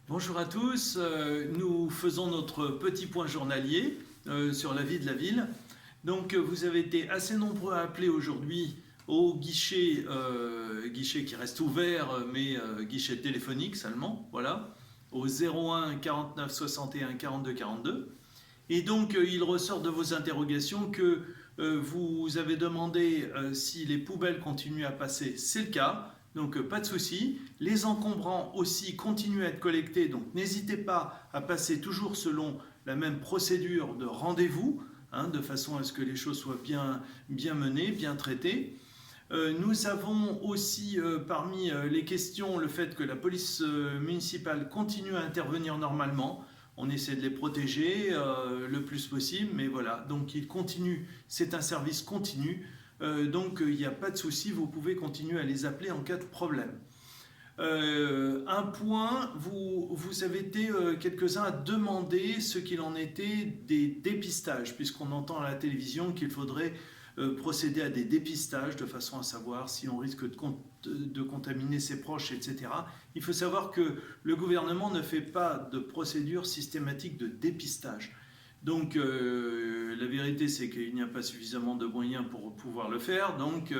Bonjour à tous, nous faisons notre petit point journalier sur la vie de la ville. Donc vous avez été assez nombreux à appeler aujourd'hui au guichet qui reste ouvert mais guichet téléphonique seulement, voilà, au 01 49 61 42 42. Et donc il ressort de vos interrogations que vous avez demandé si les poubelles continuent à passer, c'est le cas. Donc pas de souci. Les encombrants aussi continuent à être collectés, donc n'hésitez pas à passer toujours selon la même procédure de rendez-vous, de façon à ce que les choses soient bien menées, bien traitées. Nous avons aussi parmi les questions le fait que la police municipale continue à intervenir normalement. On essaie de les protéger le plus possible, mais voilà, donc ils continuent, c'est un service continu. Donc il n'y a pas de souci, vous pouvez continuer à les appeler en cas de problème. Un point, vous avez été quelques-uns à demander ce qu'il en était des dépistages, puisqu'on entend à la télévision qu'il faudrait procéder à des dépistages de façon à savoir si on risque de contaminer ses proches, etc. Il faut savoir que le gouvernement ne fait pas de procédure systématique de dépistage. Donc la vérité c'est qu'il n'y a pas suffisamment de moyens pour pouvoir le faire, donc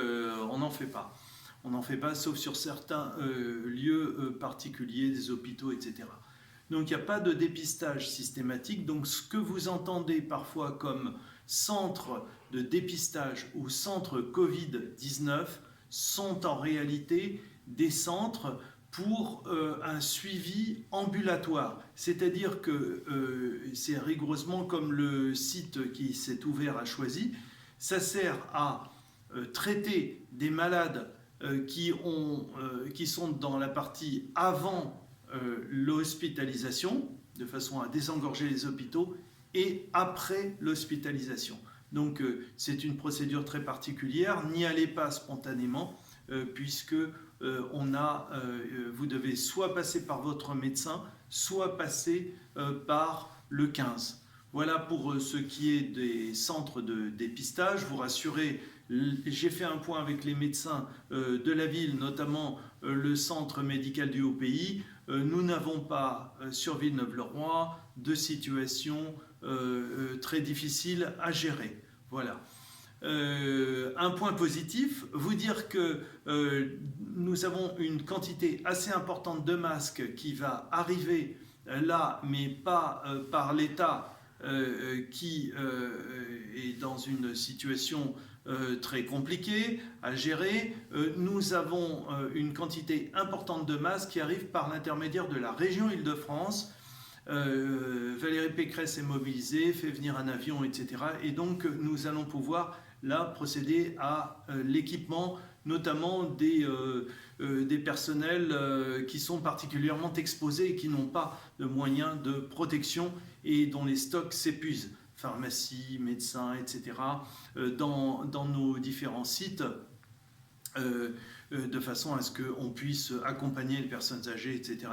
on n'en fait pas. On n'en fait pas sauf sur certains lieux particuliers, des hôpitaux, etc. Donc il n'y a pas de dépistage systématique. Donc ce que vous entendez parfois comme centre de dépistage ou centre Covid-19 sont en réalité des centres pour un suivi ambulatoire. C'est-à-dire que c'est rigoureusement comme le site qui s'est ouvert à Choisy. Ça sert à traiter des malades qui sont dans la partie avant l'hospitalisation, de façon à désengorger les hôpitaux, et après l'hospitalisation. Donc c'est une procédure très particulière, n'y allez pas spontanément, puisque vous devez soit passer par votre médecin, soit passer par le 15. Voilà pour ce qui est des centres de dépistage. Vous rassurez, j'ai fait un point avec les médecins de la ville, notamment le centre médical du Haut-Pays. Nous n'avons pas sur Villeneuve-le-Roi de situation très difficile à gérer. Voilà. Un point positif, vous dire que nous avons une quantité assez importante de masques qui va arriver là, mais pas par l'État qui est dans une situation très compliquée à gérer. Nous avons une quantité importante de masques qui arrivent par l'intermédiaire de la région Île-de-France. Valérie Pécresse est mobilisée, fait venir un avion, etc. Et donc nous allons pouvoir là procéder à l'équipement, notamment des personnels qui sont particulièrement exposés et qui n'ont pas de moyens de protection et dont les stocks s'épuisent. Pharmacie, médecins, etc. Dans nos différents sites. De façon à ce qu'on puisse accompagner les personnes âgées, etc.,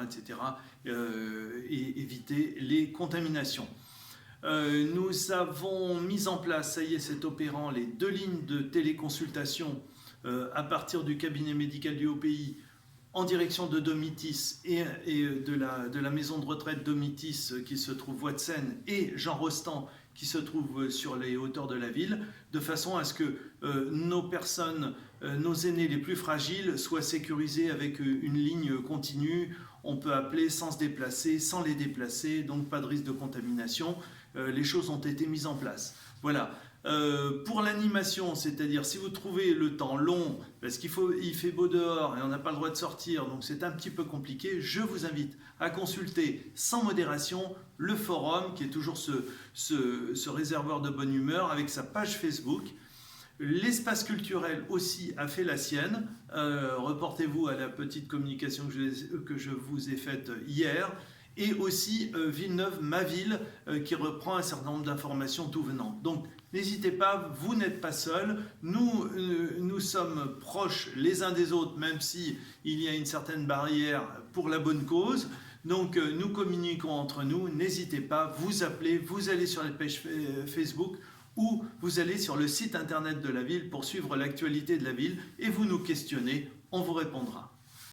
et éviter les contaminations. Nous avons mis en place, ça y est, c'est opérant, les 2 lignes de téléconsultation à partir du cabinet médical du Haut-Pays en direction de Domitis et de la maison de retraite Domitis qui se trouve voie de Seine et Jean Rostand qui se trouve sur les hauteurs de la ville, de façon à ce que nos aînés les plus fragiles soient sécurisés avec une ligne continue. On peut appeler sans se déplacer, sans les déplacer, donc pas de risque de contamination. Les choses ont été mises en place. Voilà. Pour l'animation, c'est-à-dire si vous trouvez le temps long, parce qu'il fait beau dehors et on n'a pas le droit de sortir, donc c'est un petit peu compliqué, je vous invite à consulter sans modération le forum, qui est toujours ce réservoir de bonne humeur, avec sa page Facebook. L'espace culturel aussi a fait la sienne. Reportez-vous à la petite communication que je vous ai faite hier. Et aussi Villeneuve, ma ville, qui reprend un certain nombre d'informations tout venant. Donc n'hésitez pas, vous n'êtes pas seuls, nous sommes proches les uns des autres, même si il y a une certaine barrière pour la bonne cause. Donc nous communiquons entre nous, n'hésitez pas, vous appelez, vous allez sur les pages Facebook ou vous allez sur le site internet de la ville pour suivre l'actualité de la ville et vous nous questionnez, on vous répondra.